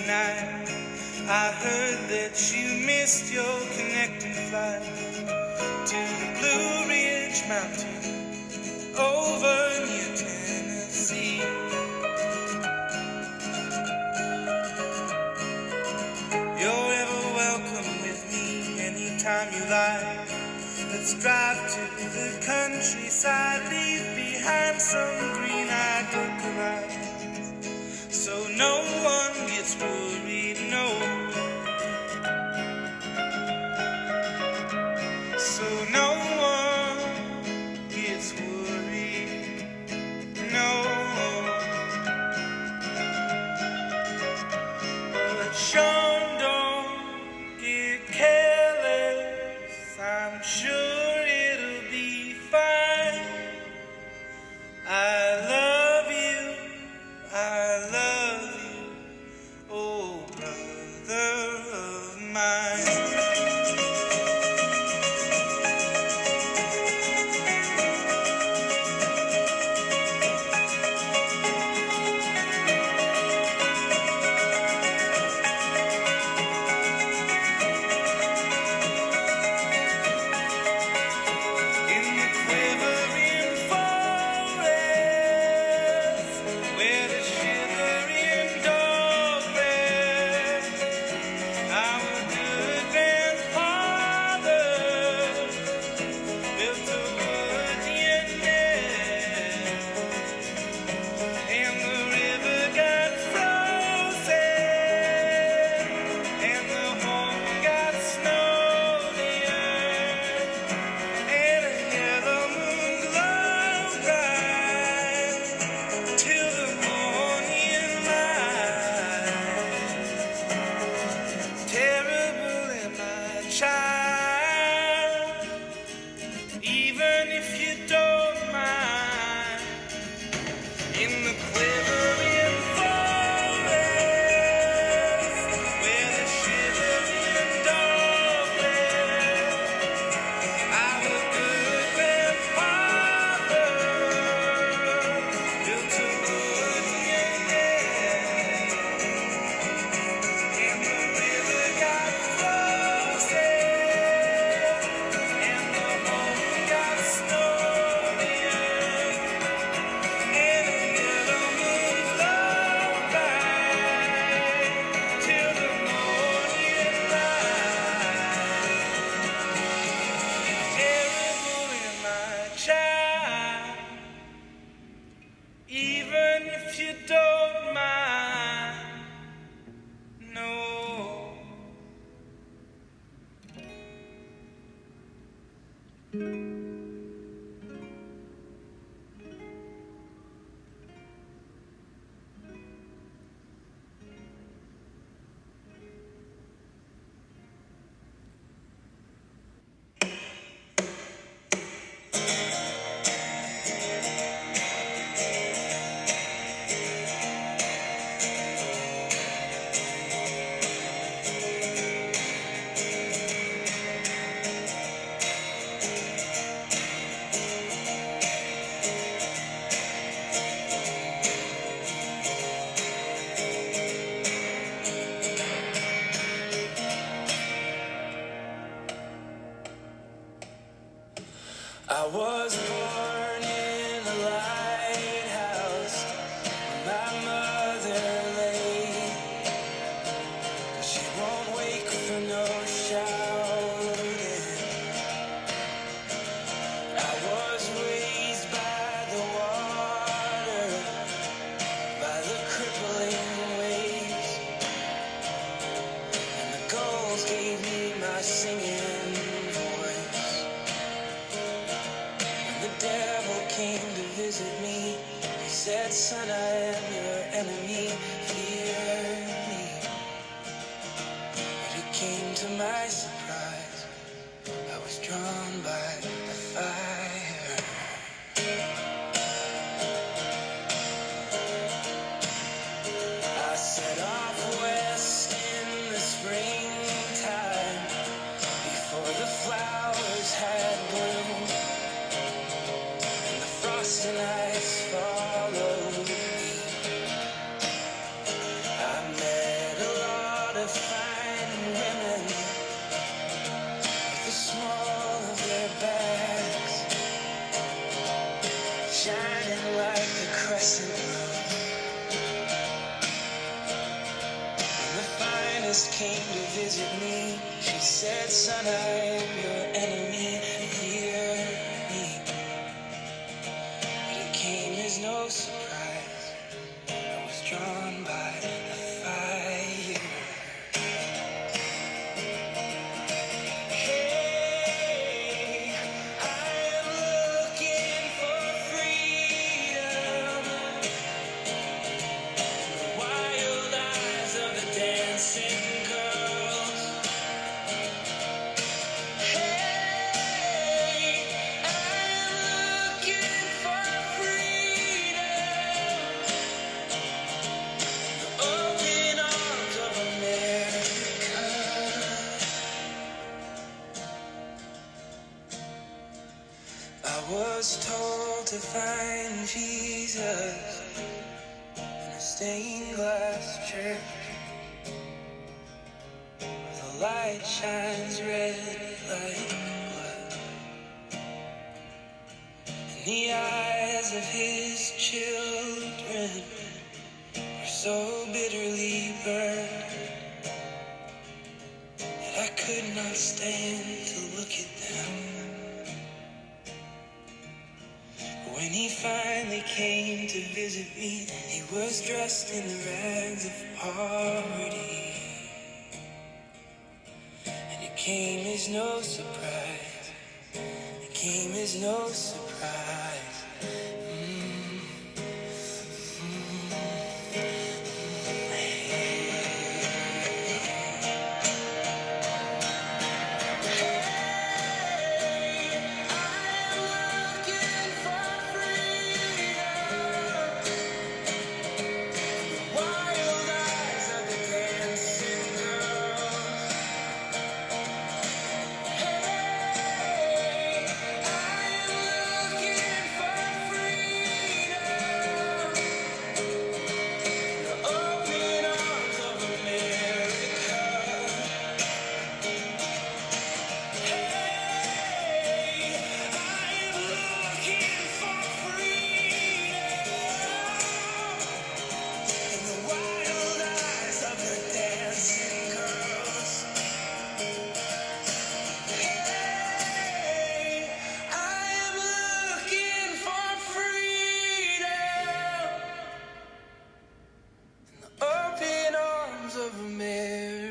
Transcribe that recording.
tonight. I heard that you missed your connecting flight to the Blue Ridge Mountain over near Tennessee. You're ever welcome with me anytime you like. Let's drive to the countryside, leave behind some green-eyed ducklights, so no one gets worried, no. So no one gets worried, no. But Sean, don't get careless, I'm sure it'll be fine. I love you, oh brother of mine. Even if you don't mind, in the quivering forest, where the shivering dog lives, our good grandfather built a wooden nest, and the river got frozen, and the home got snowed in, and a yellow moon glowed bright till the morning light. Terrible am I, child, even if you don't mind, no. I was born in a lighthouse where my mother lay. She won't wake for no shouting. I was raised by the water, by the crippling waves, and the gulls gave me my singing voice. The devil came to visit me. He said, son, I am your enemy, fear me. But it came to my surprise, I was drawn by the fire. I set off west in the springtime, before the flowers had bloomed. Frost and ice followed me. I met a just came to visit me. She said, son, I am your enemy, fear me. But it came as no surprise. I was drawn by the fire. Hey, I am looking for freedom. The wild eyes of the dancing girls. Hey, I am looking for freedom. The open arms of America. I was told to find Jesus in a stained glass church where the light shines red like blood. And the eyes of his children were so bitterly burned that I could not stand to look at them. When he finally came to visit me, he was dressed in the rags of poverty. And it came as no surprise. It came as no surprise. Open arms of America.